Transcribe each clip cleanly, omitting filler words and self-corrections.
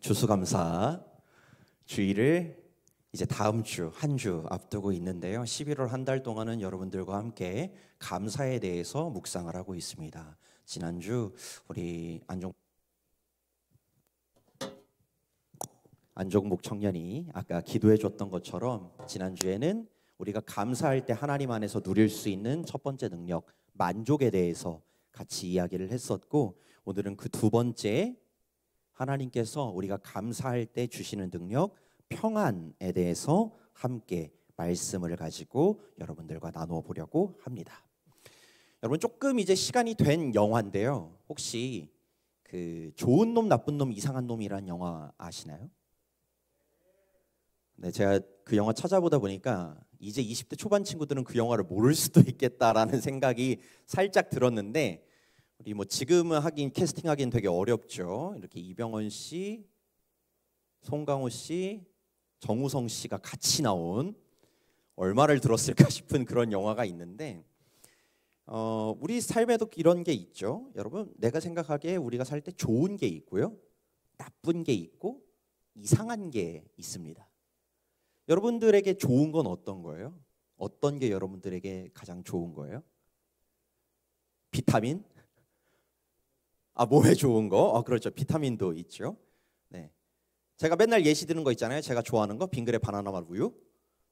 주수감사 주일을 이제 다음 주 한 주 앞두고 있는데요. 11월 한 달 동안은 여러분들과 함께 감사에 대해서 묵상을 하고 있습니다. 지난주 우리 안종목 청년이 아까 기도해 줬던 것처럼 지난주에는 우리가 감사할 때 하나님 안에서 누릴 수 있는 첫 번째 능력 만족에 대해서 같이 이야기를 했었고, 오늘은 그 두 번째 하나님께서 우리가 감사할 때 주시는 능력 평안에 대해서 함께 말씀을 가지고 여러분들과 나누어 보려고 합니다. 여러분, 조금 이제 시간이 된 영화인데요. 혹시 그 좋은 놈 나쁜 놈 이상한 놈이라는 영화 아시나요? 네, 제가 그 영화 찾아보다 보니까 이제 20대 초반 친구들은 그 영화를 모를 수도 있겠다라는 생각이 살짝 들었는데, 우리 뭐 지금은 캐스팅하기는 되게 어렵죠. 이렇게 이병헌 씨, 송강호 씨, 정우성 씨가 같이 나온, 얼마를 들었을까 싶은 그런 영화가 있는데, 우리 삶에도 이런 게 있죠. 여러분, 내가 생각하기에 우리가 살 때 좋은 게 있고요, 나쁜 게 있고 이상한 게 있습니다. 여러분들에게 좋은 건 어떤 거예요? 어떤 게 여러분들에게 가장 좋은 거예요? 비타민? 몸에 좋은 거? 그렇죠. 비타민도 있죠. 네, 제가 맨날 예시 드는 거 있잖아요. 제가 좋아하는 거 빙그레 바나나 맛 우유.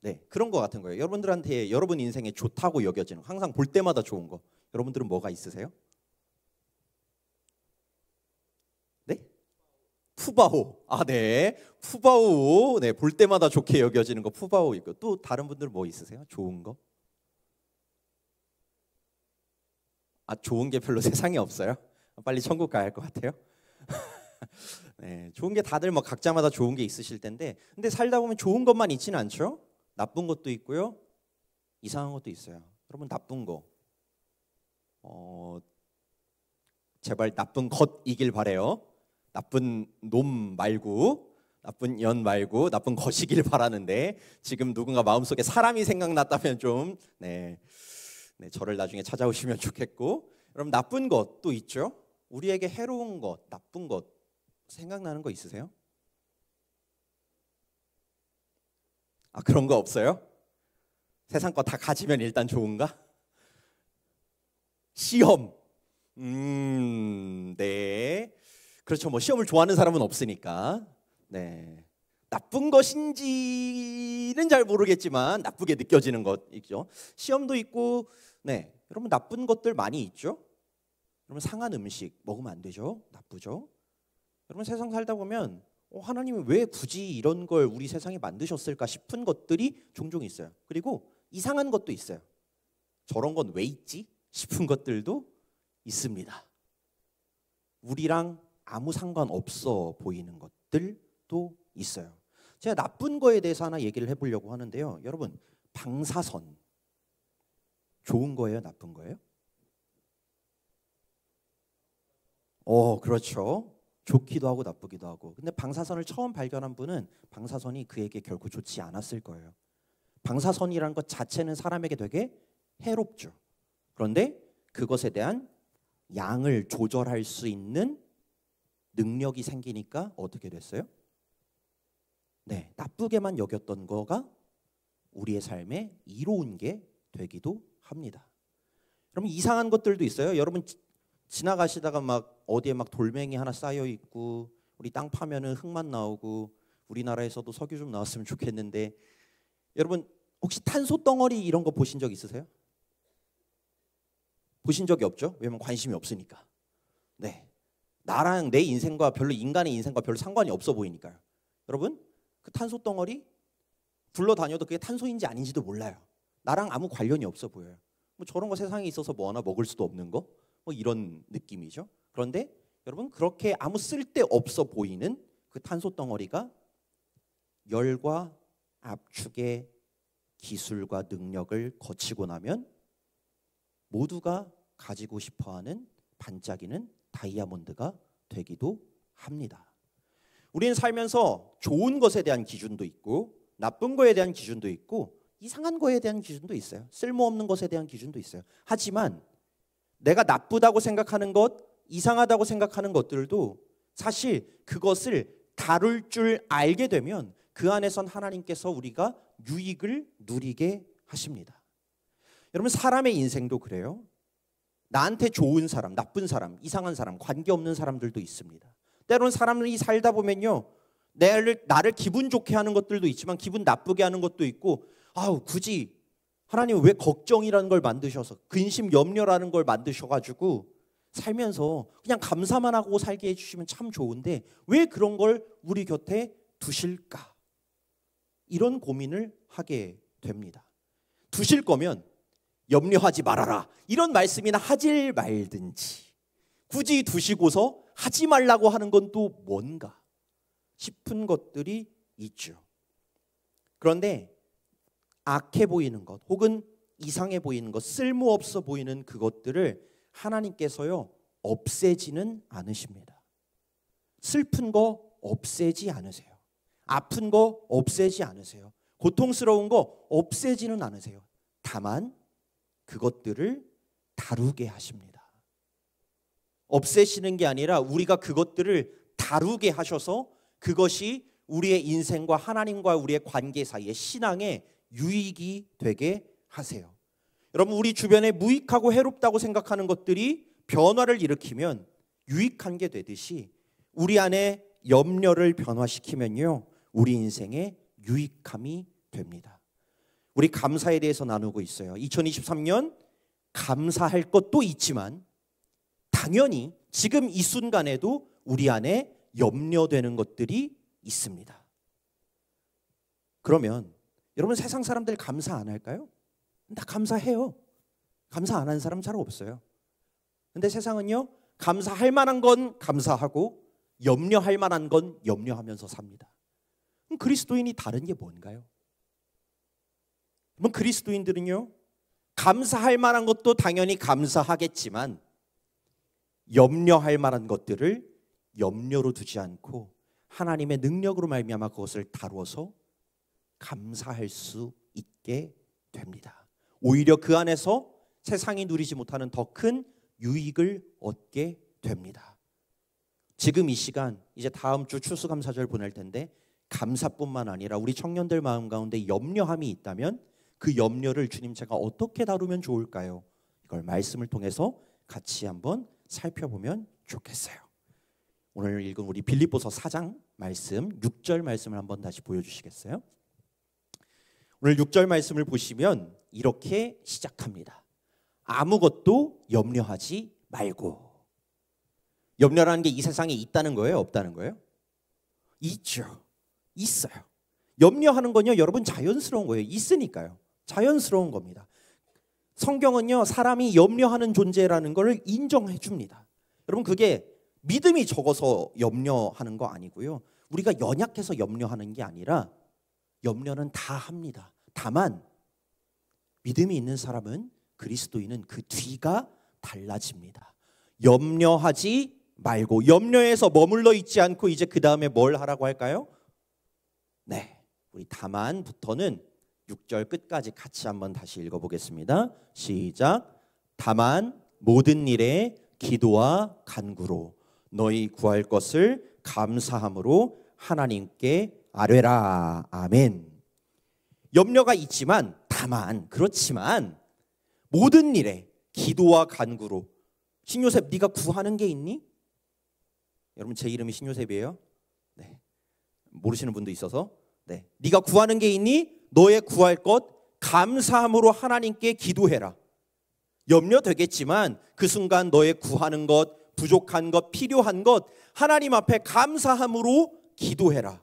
네, 그런 거 같은 거예요. 여러분들한테 여러분 인생에 좋다고 여겨지는, 항상 볼 때마다 좋은 거. 여러분들은 뭐가 있으세요? 네? 푸바오. 네. 푸바오. 네, 볼 때마다 좋게 여겨지는 거 푸바오 있고, 또 다른 분들 뭐 있으세요? 좋은 거? 좋은 게 별로 세상에 없어요? 빨리 천국 가야 할 것 같아요. 네, 좋은 게 다들 뭐 각자마다 좋은 게 있으실 텐데, 근데 살다 보면 좋은 것만 있지는 않죠. 나쁜 것도 있고요, 이상한 것도 있어요. 여러분, 나쁜 거, 제발 나쁜 것이길 바래요. 나쁜 놈 말고, 나쁜 년 말고 나쁜 것이길 바라는데, 지금 누군가 마음속에 사람이 생각났다면 좀 저를 나중에 찾아오시면 좋겠고, 여러분, 나쁜 것도 있죠. 우리에게 해로운 것, 나쁜 것 생각나는 거 있으세요? 그런 거 없어요? 세상 거 다 가지면 일단 좋은가? 시험. 네. 그렇죠. 뭐 시험을 좋아하는 사람은 없으니까. 네. 나쁜 것인지는 잘 모르겠지만 나쁘게 느껴지는 것 있죠. 시험도 있고, 네. 여러분, 나쁜 것들 많이 있죠. 여러분, 상한 음식 먹으면 안 되죠. 나쁘죠. 여러분, 세상 살다 보면 하나님이 왜 굳이 이런 걸 우리 세상에 만드셨을까 싶은 것들이 종종 있어요. 그리고 이상한 것도 있어요. 저런 건 왜 있지 싶은 것들도 있습니다. 우리랑 아무 상관없어 보이는 것들도 있어요. 제가 나쁜 거에 대해서 하나 얘기를 해보려고 하는데요. 여러분, 방사선 좋은 거예요, 나쁜 거예요? 그렇죠. 좋기도 하고 나쁘기도 하고. 근데 방사선을 처음 발견한 분은 방사선이 그에게 결코 좋지 않았을 거예요. 방사선이라는 것 자체는 사람에게 되게 해롭죠. 그런데 그것에 대한 양을 조절할 수 있는 능력이 생기니까 어떻게 됐어요? 네, 나쁘게만 여겼던 거가 우리의 삶에 이로운 게 되기도 합니다. 여러분, 이상한 것들도 있어요. 여러분, 지나가시다가 막 어디에 막 돌멩이 하나 쌓여 있고, 우리 땅 파면은 흙만 나오고, 우리나라에서도 석유 좀 나왔으면 좋겠는데, 여러분, 혹시 탄소 덩어리 이런 거 보신 적 있으세요? 보신 적이 없죠? 왜냐면 관심이 없으니까. 네, 나랑 내 인생과 별로, 인간의 인생과 별로 상관이 없어 보이니까요. 여러분, 그 탄소 덩어리 굴러다녀도 그게 탄소인지 아닌지도 몰라요. 나랑 아무 관련이 없어 보여요. 뭐 저런 거 세상에 있어서 뭐 하나, 먹을 수도 없는 거, 뭐 이런 느낌이죠. 그런데 여러분, 그렇게 아무 쓸데 없어 보이는 그 탄소 덩어리가 열과 압축의 기술과 능력을 거치고 나면 모두가 가지고 싶어하는 반짝이는 다이아몬드가 되기도 합니다. 우리는 살면서 좋은 것에 대한 기준도 있고, 나쁜 거에 대한 기준도 있고, 이상한 거에 대한 기준도 있어요. 쓸모없는 것에 대한 기준도 있어요. 하지만 내가 나쁘다고 생각하는 것, 이상하다고 생각하는 것들도 사실 그것을 다룰 줄 알게 되면 그 안에선 하나님께서 우리가 유익을 누리게 하십니다. 여러분, 사람의 인생도 그래요. 나한테 좋은 사람, 나쁜 사람, 이상한 사람, 관계없는 사람들도 있습니다. 때로는 사람이 살다 보면요, 나를 기분 좋게 하는 것들도 있지만 기분 나쁘게 하는 것도 있고, 굳이 하나님 왜 걱정이라는 걸 만드셔서, 근심, 염려라는 걸 만드셔가지고 살면서 그냥 감사만 하고 살게 해주시면 참 좋은데 왜 그런 걸 우리 곁에 두실까? 이런 고민을 하게 됩니다. 두실 거면 염려하지 말아라, 이런 말씀이나 하질 말든지, 굳이 두시고서 하지 말라고 하는 건 또 뭔가 싶은 것들이 있죠. 그런데 악해 보이는 것, 혹은 이상해 보이는 것, 쓸모없어 보이는 그것들을 하나님께서요, 없애지는 않으십니다. 슬픈 거 없애지 않으세요. 아픈 거 없애지 않으세요. 고통스러운 거 없애지는 않으세요. 다만 그것들을 다루게 하십니다. 없애시는 게 아니라 우리가 그것들을 다루게 하셔서 그것이 우리의 인생과 하나님과 우리의 관계 사이의 신앙의 유익이 되게 하세요. 여러분, 우리 주변에 무익하고 해롭다고 생각하는 것들이 변화를 일으키면 유익한 게 되듯이 우리 안에 염려를 변화시키면요, 우리 인생에 유익함이 됩니다. 우리 감사에 대해서 나누고 있어요. 2023년 감사할 것도 있지만 당연히 지금 이 순간에도 우리 안에 염려되는 것들이 있습니다. 그러면 여러분, 세상 사람들 감사 안 할까요? 다 감사해요. 감사 안 하는 사람 잘 없어요. 근데 세상은요, 감사할 만한 건 감사하고 염려할 만한 건 염려하면서 삽니다. 그럼 그리스도인이 다른 게 뭔가요? 그럼 그리스도인들은요, 감사할 만한 것도 당연히 감사하겠지만 염려할 만한 것들을 염려로 두지 않고 하나님의 능력으로 말미암아 그것을 다루어서 감사할 수 있게 됩니다. 오히려 그 안에서 세상이 누리지 못하는 더 큰 유익을 얻게 됩니다. 지금 이 시간, 이제 다음 주 추수감사절 보낼 텐데 감사뿐만 아니라 우리 청년들 마음 가운데 염려함이 있다면 그 염려를 주님, 제가 어떻게 다루면 좋을까요? 이걸 말씀을 통해서 같이 한번 살펴보면 좋겠어요. 오늘 읽은 우리 빌립보서 4장 말씀 6절 말씀을 한번 다시 보여주시겠어요? 오늘 6절 말씀을 보시면 이렇게 시작합니다. 아무것도 염려하지 말고. 염려라는 게 이 세상에 있다는 거예요? 없다는 거예요? 있죠. 있어요. 염려하는 건요, 여러분, 자연스러운 거예요. 있으니까요. 자연스러운 겁니다. 성경은요, 사람이 염려하는 존재라는 걸 인정해 줍니다. 여러분, 그게 믿음이 적어서 염려하는 거 아니고요, 우리가 연약해서 염려하는 게 아니라 염려는 다 합니다. 다만 믿음이 있는 사람은, 그리스도인은 그 뒤가 달라집니다. 염려하지 말고, 염려에서 머물러 있지 않고 이제 그 다음에 뭘 하라고 할까요? 네, 우리 다만부터는 6절 끝까지 같이 한번 다시 읽어보겠습니다. 시작. 다만 모든 일에 기도와 간구로 너희 구할 것을 감사함으로 하나님께 아뢰라. 아멘. 염려가 있지만, 다만, 그렇지만 모든 일에 기도와 간구로. 신요셉, 네가 구하는 게 있니? 여러분, 제 이름이 신요셉이에요. 네, 모르시는 분도 있어서. 네, 네가 구하는 게 있니? 너의 구할 것 감사함으로 하나님께 기도해라. 염려되겠지만 그 순간 너의 구하는 것, 부족한 것, 필요한 것 하나님 앞에 감사함으로 기도해라.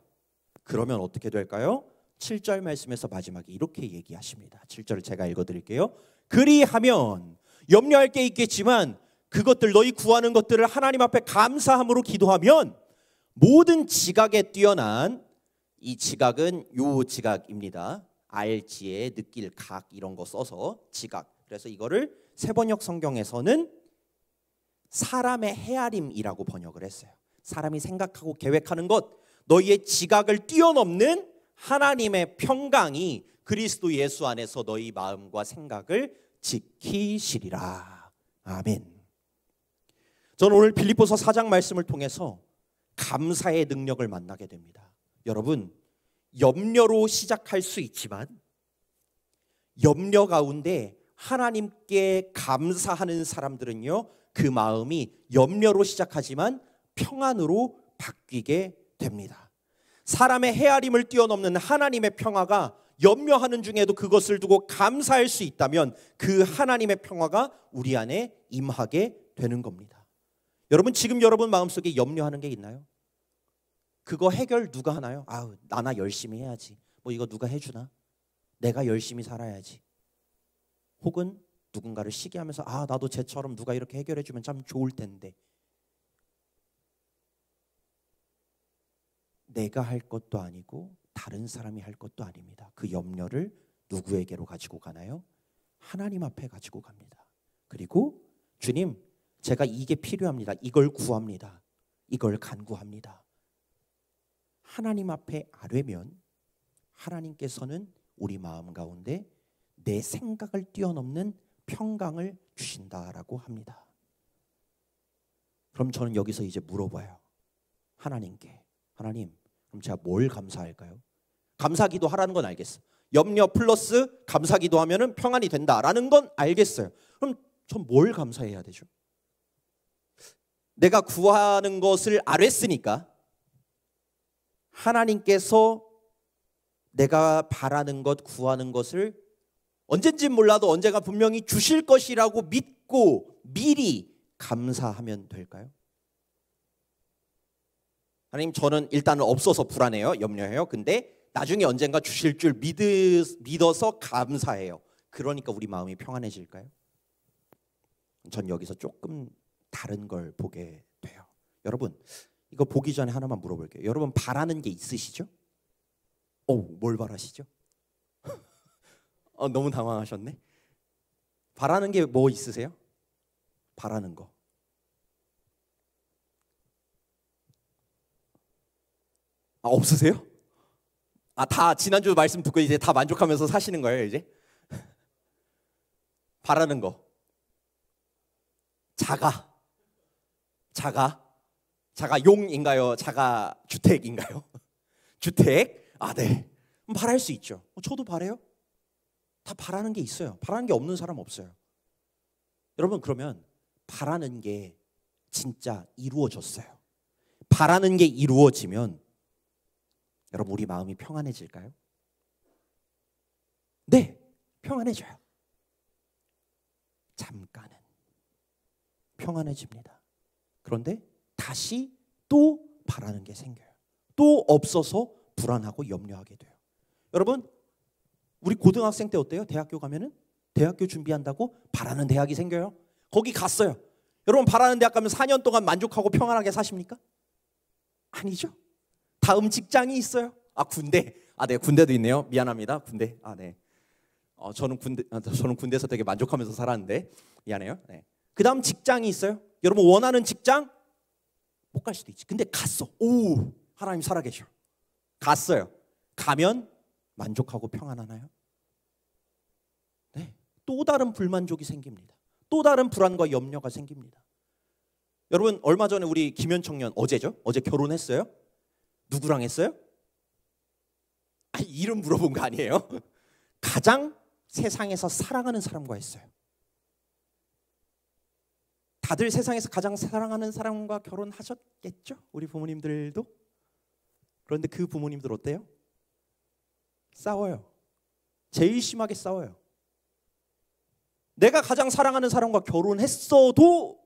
그러면 어떻게 될까요? 7절 말씀에서 마지막에 이렇게 얘기하십니다. 7절을 제가 읽어드릴게요. 그리하면, 염려할 게 있겠지만 그것들, 너희 구하는 것들을 하나님 앞에 감사함으로 기도하면 모든 지각에 뛰어난, 이 지각은 요 지각입니다. 알지에 느낄 각 이런 거 써서 지각. 그래서 이거를 세번역 성경에서는 사람의 헤아림이라고 번역을 했어요. 사람이 생각하고 계획하는 것, 너희의 지각을 뛰어넘는 하나님의 평강이 그리스도 예수 안에서 너희 마음과 생각을 지키시리라. 아멘. 저는 오늘 빌립보서 4장 말씀을 통해서 감사의 능력을 만나게 됩니다. 여러분, 염려로 시작할 수 있지만 염려 가운데 하나님께 감사하는 사람들은요, 그 마음이 염려로 시작하지만 평안으로 바뀌게 됩니다. 사람의 헤아림을 뛰어넘는 하나님의 평화가 염려하는 중에도 그것을 두고 감사할 수 있다면 그 하나님의 평화가 우리 안에 임하게 되는 겁니다. 여러분, 지금 여러분 마음속에 염려하는 게 있나요? 그거 해결 누가 하나요? 아우, 나나 열심히 해야지. 뭐 이거 누가 해주나? 내가 열심히 살아야지. 혹은 누군가를 시기하면서 아, 나도 쟤처럼 누가 이렇게 해결해주면 참 좋을 텐데. 내가 할 것도 아니고 다른 사람이 할 것도 아닙니다. 그 염려를 누구에게로 가지고 가나요? 하나님 앞에 가지고 갑니다. 그리고 주님, 제가 이게 필요합니다. 이걸 구합니다. 이걸 간구합니다. 하나님 앞에 아뢰면 하나님께서는 우리 마음 가운데 내 생각을 뛰어넘는 평강을 주신다라고 합니다. 그럼 저는 여기서 이제 물어봐요. 하나님께. 하나님, 그럼 제가 뭘 감사할까요? 감사기도 하라는 건 알겠어. 염려 플러스 감사기도 하면은 평안이 된다라는 건 알겠어요. 그럼 전 뭘 감사해야 되죠? 내가 구하는 것을 아뢰으니까 하나님께서 내가 바라는 것, 구하는 것을 언젠진 몰라도 언젠가 분명히 주실 것이라고 믿고 미리 감사하면 될까요? 하나님, 저는 일단은 없어서 불안해요. 염려해요. 근데 나중에 언젠가 주실 줄 믿어서 감사해요. 그러니까 우리 마음이 평안해질까요? 전 여기서 조금 다른 걸 보게 돼요. 여러분, 이거 보기 전에 하나만 물어볼게요. 여러분, 바라는 게 있으시죠? 뭘 바라시죠? 너무 당황하셨네. 바라는 게 뭐 있으세요? 바라는 거. 없으세요? 다 지난주 말씀 듣고 이제 다 만족하면서 사시는 거예요, 이제? 바라는 거. 자가 용인가요? 자가 주택인가요? 주택? 네. 바랄 수 있죠. 저도 바래요. 다 바라는 게 있어요. 바라는 게 없는 사람 없어요. 여러분, 그러면 바라는 게 진짜 이루어졌어요. 바라는 게 이루어지면 여러분, 우리 마음이 평안해질까요? 네, 평안해져요. 잠깐은 평안해집니다. 그런데 다시 또 바라는 게 생겨요. 또 없어서 불안하고 염려하게 돼요. 여러분, 우리 고등학생 때 어때요? 대학교 가면은 대학교 준비한다고 바라는 대학이 생겨요. 거기 갔어요. 여러분, 바라는 대학 가면 4년 동안 만족하고 평안하게 사십니까? 아니죠. 다음 직장이 있어요. 군대. 네, 군대도 있네요. 미안합니다. 군대. 네. 저는 군대에서 되게 만족하면서 살았는데 미안해요. 네. 그다음 직장이 있어요. 여러분, 원하는 직장 못 갈 수도 있지. 근데 갔어. 하나님 살아계셔. 갔어요. 가면 만족하고 평안하나요? 네. 또 다른 불만족이 생깁니다. 또 다른 불안과 염려가 생깁니다. 여러분, 얼마 전에 우리 김현 청년 어제죠? 어제 결혼했어요? 누구랑 했어요? 이름 물어본 거 아니에요? 가장 세상에서 사랑하는 사람과 했어요. 다들 세상에서 가장 사랑하는 사람과 결혼하셨겠죠? 우리 부모님들도. 그런데 그 부모님들 어때요? 싸워요. 제일 심하게 싸워요. 내가 가장 사랑하는 사람과 결혼했어도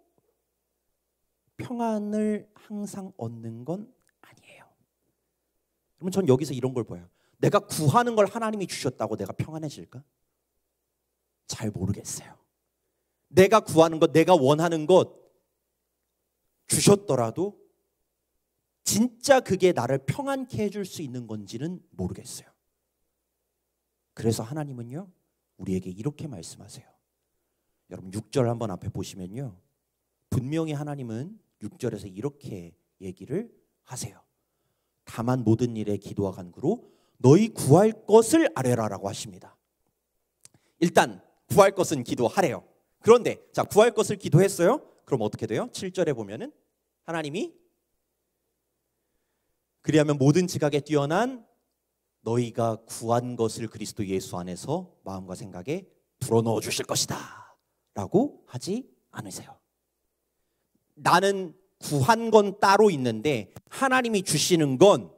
평안을 항상 얻는 건 아니에요. 그러면 전 여기서 이런 걸 보여요. 내가 구하는 걸 하나님이 주셨다고 내가 평안해질까? 잘 모르겠어요. 내가 구하는 것, 내가 원하는 것 주셨더라도 진짜 그게 나를 평안케 해줄 수 있는 건지는 모르겠어요. 그래서 하나님은요, 우리에게 이렇게 말씀하세요. 여러분, 6절 한번 앞에 보시면요, 분명히 하나님은 6절에서 이렇게 얘기를 하세요. 다만 모든 일에 기도와 간구로 너희 구할 것을 아뢰라라고 하십니다. 일단 구할 것은 기도하래요. 그런데 자, 구할 것을 기도했어요. 그럼 어떻게 돼요? 7절에 보면은 하나님이 그리하면 모든 지각에 뛰어난 너희가 구한 것을 그리스도 예수 안에서 마음과 생각에 불어넣어 주실 것이다 라고 하지 않으세요. 나는 구한 건 따로 있는데 하나님이 주시는 건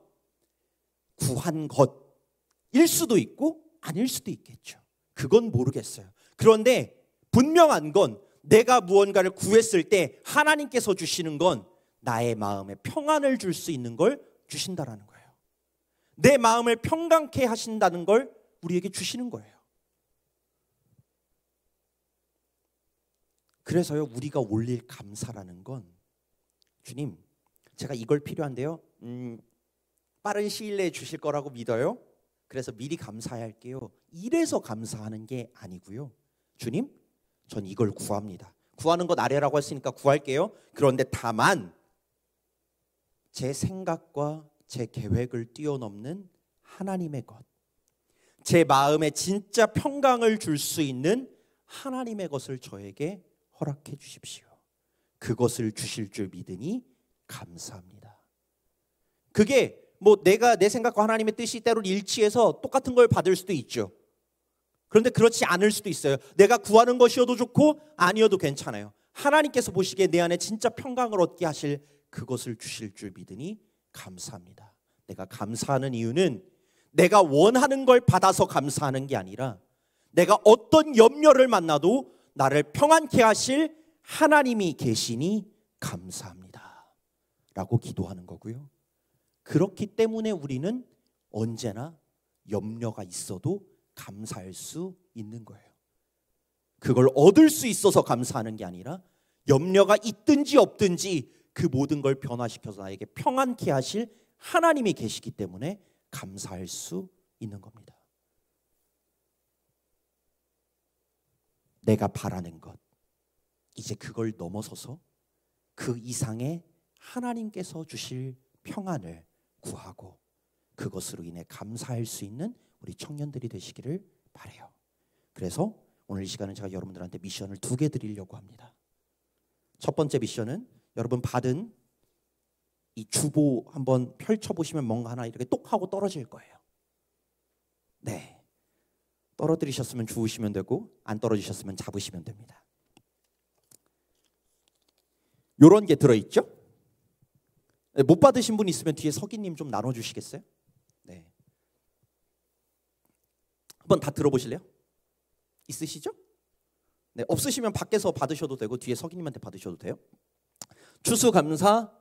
구한 것일 수도 있고 아닐 수도 있겠죠. 그건 모르겠어요. 그런데 분명한 건 내가 무언가를 구했을 때 하나님께서 주시는 건 나의 마음에 평안을 줄 수 있는 걸 주신다라는 거예요. 내 마음을 평강케 하신다는 걸 우리에게 주시는 거예요. 그래서요, 우리가 올릴 감사라는 건 주님, 제가 이걸 필요한데요. 빠른 시일 내에 주실 거라고 믿어요. 그래서 미리 감사할게요. 이래서 감사하는 게 아니고요. 주님, 전 이걸 구합니다. 구하는 것 아래라고 했으니까 구할게요. 그런데 다만 제 생각과 제 계획을 뛰어넘는 하나님의 것, 제 마음에 진짜 평강을 줄 수 있는 하나님의 것을 저에게 허락해 주십시오. 그것을 주실 줄 믿으니 감사합니다. 그게 뭐 내가 내 생각과 하나님의 뜻이 때로 일치해서 똑같은 걸 받을 수도 있죠. 그런데 그렇지 않을 수도 있어요. 내가 구하는 것이어도 좋고 아니어도 괜찮아요. 하나님께서 보시기에 내 안에 진짜 평강을 얻게 하실 그것을 주실 줄 믿으니 감사합니다. 내가 감사하는 이유는 내가 원하는 걸 받아서 감사하는 게 아니라 내가 어떤 염려를 만나도 나를 평안케 하실 하나님이 계시니 감사합니다 라고 기도하는 거고요. 그렇기 때문에 우리는 언제나 염려가 있어도 감사할 수 있는 거예요. 그걸 얻을 수 있어서 감사하는 게 아니라 염려가 있든지 없든지 그 모든 걸 변화시켜서 나에게 평안케 하실 하나님이 계시기 때문에 감사할 수 있는 겁니다. 내가 바라는 것, 이제 그걸 넘어서서 그 이상의 하나님께서 주실 평안을 구하고 그것으로 인해 감사할 수 있는 우리 청년들이 되시기를 바라요. 그래서 오늘 이 시간은 제가 여러분들한테 미션을 2개 드리려고 합니다. 첫 번째 미션은 여러분 받은 이 주보 한번 펼쳐보시면 뭔가 하나 이렇게 똑 하고 떨어질 거예요. 네, 떨어뜨리셨으면 주우시면 되고 안 떨어지셨으면 잡으시면 됩니다. 요런 게 들어있죠? 못 받으신 분 있으면 뒤에 서기님 좀 나눠주시겠어요? 네, 한번 다 들어보실래요? 있으시죠? 네, 없으시면 밖에서 받으셔도 되고 뒤에 서기님한테 받으셔도 돼요. 추수감사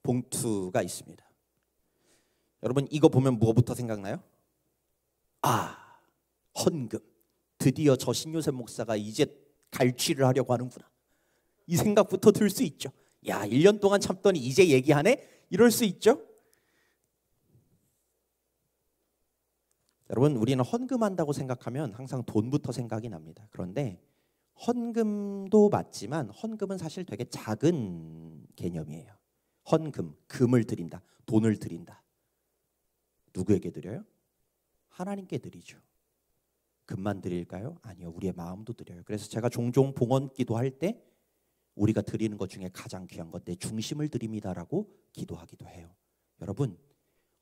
봉투가 있습니다. 여러분 이거 보면 뭐부터 생각나요? 아, 헌금. 드디어 저 신요셉 목사가 이제 갈취를 하려고 하는구나. 이 생각부터 들 수 있죠. 야, 1년 동안 참더니 이제 얘기하네? 이럴 수 있죠. 여러분 우리는 헌금한다고 생각하면 항상 돈부터 생각이 납니다. 그런데 헌금도 맞지만 헌금은 사실 되게 작은 개념이에요. 헌금, 금을 드린다, 돈을 드린다. 누구에게 드려요? 하나님께 드리죠. 금만 드릴까요? 아니요, 우리의 마음도 드려요. 그래서 제가 종종 봉헌 기도할 때 우리가 드리는 것 중에 가장 귀한 것 내 중심을 드립니다라고 기도하기도 해요. 여러분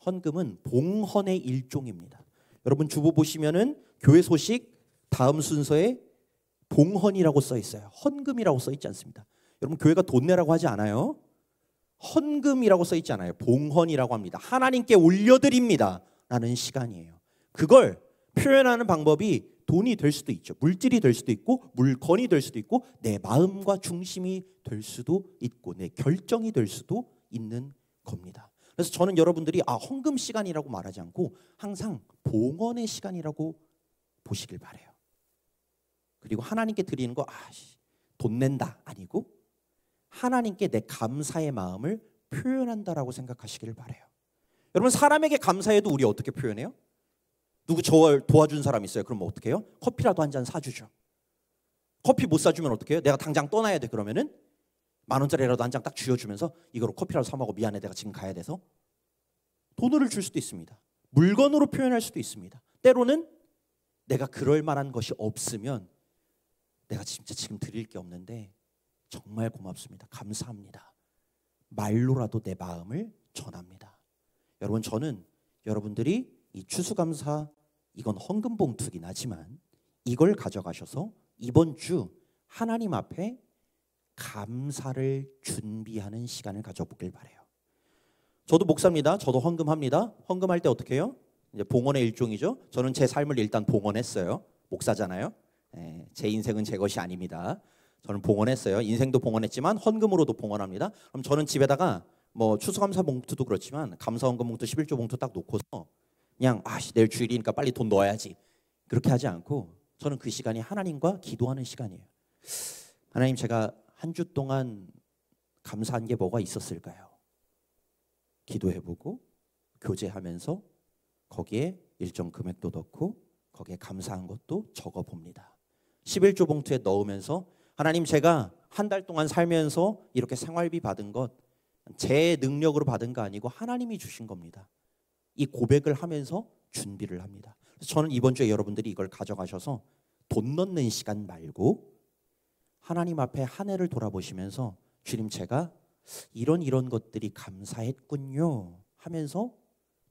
헌금은 봉헌의 일종입니다. 여러분 주보 보시면은 교회 소식 다음 순서에 봉헌이라고 써 있어요. 헌금이라고 써 있지 않습니다. 여러분 교회가 돈 내라고 하지 않아요. 헌금이라고 써 있지 않아요. 봉헌이라고 합니다. 하나님께 올려드립니다 라는 시간이에요. 그걸 표현하는 방법이 돈이 될 수도 있죠. 물질이 될 수도 있고 물건이 될 수도 있고 내 마음과 중심이 될 수도 있고 내 결정이 될 수도 있는 겁니다. 그래서 저는 여러분들이 헌금 시간이라고 말하지 않고 항상 봉헌의 시간이라고 보시길 바라요. 그리고 하나님께 드리는 거 돈 낸다 아니고 하나님께 내 감사의 마음을 표현한다라고 생각하시길 바라요. 여러분 사람에게 감사해도 우리 어떻게 표현해요? 누구 저 도와준 사람 있어요? 그럼 어떻게 해요? 커피라도 한 잔 사주죠. 커피 못 사주면 어떻게 해요? 내가 당장 떠나야 돼. 그러면은 10,000원짜리라도 한 장 딱 쥐어주면서 이거로 커피라도 사 먹어. 미안해, 내가 지금 가야 돼서. 돈을 줄 수도 있습니다. 물건으로 표현할 수도 있습니다. 때로는 내가 그럴 만한 것이 없으면 내가 진짜 지금 드릴 게 없는데 정말 고맙습니다. 감사합니다. 말로라도 내 마음을 전합니다. 여러분, 저는 여러분들이 이 추수감사, 이건 헌금 봉투긴 하지만 이걸 가져가셔서 이번 주 하나님 앞에 감사를 준비하는 시간을 가져보길 바래요. 저도 목사입니다. 저도 헌금합니다. 헌금할 때 어떻게 해요? 이제 봉헌의 일종이죠. 저는 제 삶을 일단 봉헌했어요. 목사잖아요. 제 인생은 제 것이 아닙니다. 저는 봉헌했어요. 인생도 봉헌했지만 헌금으로도 봉헌합니다. 그럼 저는 집에다가 뭐 추수감사 봉투도 그렇지만 감사헌금 봉투 11조 봉투 딱 놓고서 그냥 내일 주일이니까 빨리 돈 넣어야지 그렇게 하지 않고 저는 그 시간이 하나님과 기도하는 시간이에요. 하나님, 제가 한 주 동안 감사한 게 뭐가 있었을까요? 기도해보고 교제하면서 거기에 일정 금액도 넣고 거기에 감사한 것도 적어봅니다. 11조 봉투에 넣으면서 하나님, 제가 한 달 동안 살면서 이렇게 생활비 받은 것 제 능력으로 받은 거 아니고 하나님이 주신 겁니다. 이 고백을 하면서 준비를 합니다. 그래서 저는 이번 주에 여러분들이 이걸 가져가셔서 돈 넣는 시간 말고 하나님 앞에 한 해를 돌아보시면서 주님, 제가 이런 것들이 감사했군요 하면서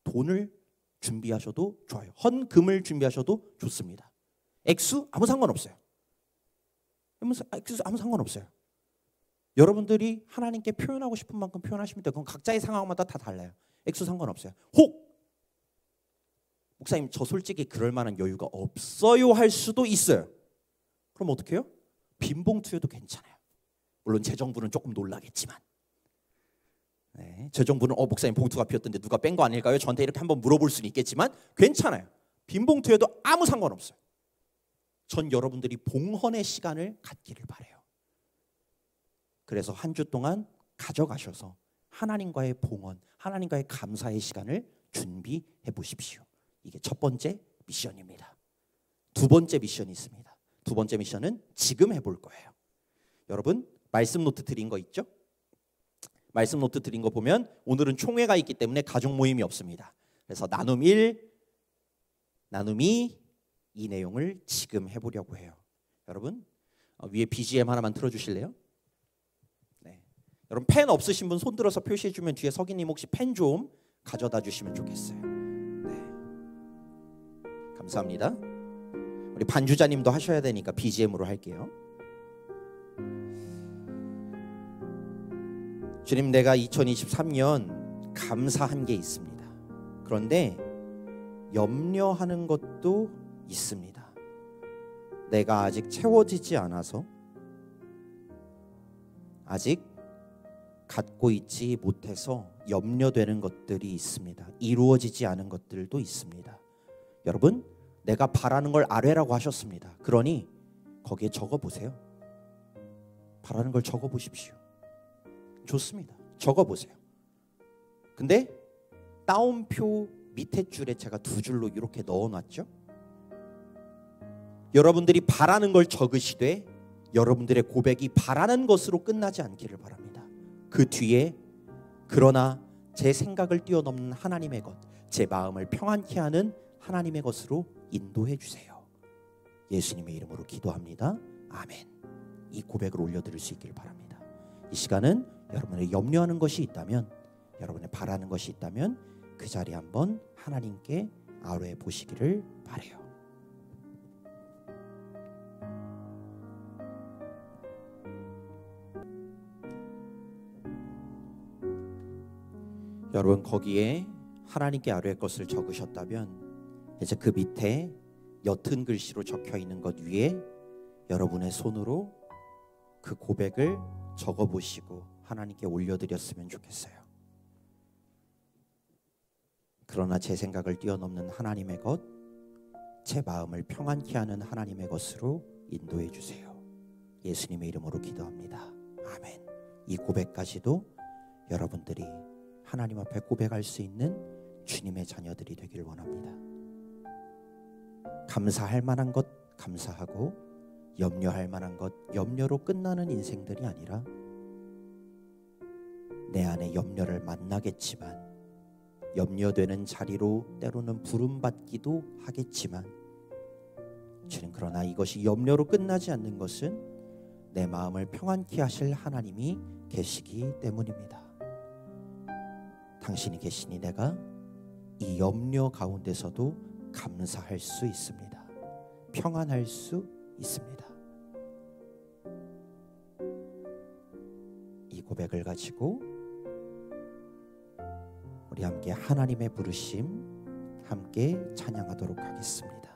돈을 준비하셔도 좋아요. 헌금을 준비하셔도 좋습니다. 액수 아무 상관없어요. 액수 아무 상관없어요. 여러분들이 하나님께 표현하고 싶은 만큼 표현하시면 돼요. 그건 각자의 상황마다 다 달라요. 액수 상관없어요. 혹 목사님, 저 솔직히 그럴 만한 여유가 없어요 할 수도 있어요. 그럼 어떻게 해요? 빈 봉투여도 괜찮아요. 물론 재정부는 조금 놀라겠지만, 재정부는 목사님 봉투가 비었던데 누가 뺀 거 아닐까요? 저한테 이렇게 한번 물어볼 수는 있겠지만 괜찮아요. 빈 봉투여도 아무 상관없어요. 전 여러분들이 봉헌의 시간을 갖기를 바래요. 그래서 한 주 동안 가져가셔서 하나님과의 봉헌, 하나님과의 감사의 시간을 준비해 보십시오. 이게 첫 번째 미션입니다. 두 번째 미션이 있습니다. 두 번째 미션은 지금 해볼 거예요. 여러분, 말씀 노트 드린 거 있죠? 말씀 노트 드린 거 보면 오늘은 총회가 있기 때문에 가족 모임이 없습니다. 그래서 나눔 1, 나눔 2, 이 내용을 지금 해보려고 해요. 여러분, 위에 BGM 하나만 틀어주실래요? 여러분, 펜 없으신 분 손 들어서 표시해주면 뒤에 서기님 혹시 펜 좀 가져다 주시면 좋겠어요. 감사합니다. 우리 반주자님도 하셔야 되니까 BGM으로 할게요. 주님, 내가 2023년 감사한 게 있습니다. 그런데 염려하는 것도 있습니다. 내가 아직 채워지지 않아서 아직 갖고 있지 못해서 염려되는 것들이 있습니다. 이루어지지 않은 것들도 있습니다. 여러분, 내가 바라는 걸 아뢰라고 하셨습니다. 그러니 거기에 적어보세요. 바라는 걸 적어보십시오. 좋습니다. 적어보세요. 근데 따옴표 밑에 줄에 제가 두 줄로 이렇게 넣어놨죠. 여러분들이 바라는 걸 적으시되 여러분들의 고백이 바라는 것으로 끝나지 않기를 바랍니다. 그 뒤에 그러나 제 생각을 뛰어넘는 하나님의 것, 제 마음을 평안케 하는 하나님의 것으로 인도해 주세요. 예수님의 이름으로 기도합니다. 아멘. 이 고백을 올려드릴 수 있기를 바랍니다. 이 시간은 여러분의 염려하는 것이 있다면, 여러분의 바라는 것이 있다면 그 자리에 한번 하나님께 아뢰 보시기를 바라요. 여러분, 거기에 하나님께 아뢰할 것을 적으셨다면 이제 그 밑에 옅은 글씨로 적혀 있는 것 위에 여러분의 손으로 그 고백을 적어보시고 하나님께 올려드렸으면 좋겠어요. 그러나 제 생각을 뛰어넘는 하나님의 것, 제 마음을 평안케 하는 하나님의 것으로 인도해 주세요. 예수님의 이름으로 기도합니다. 아멘. 이 고백까지도 여러분들이 하나님 앞에 고백할 수 있는 주님의 자녀들이 되길 원합니다. 감사할 만한 것 감사하고 염려할 만한 것 염려로 끝나는 인생들이 아니라 내 안에 염려를 만나겠지만 염려되는 자리로 때로는 부름받기도 하겠지만 주님, 그러나 이것이 염려로 끝나지 않는 것은 내 마음을 평안케 하실 하나님이 계시기 때문입니다. 당신이 계시니 내가 이 염려 가운데서도 감사할 수 있습니다. 평안할 수 있습니다. 이 고백을 가지고 우리 함께 하나님의 부르심 함께 찬양하도록 하겠습니다.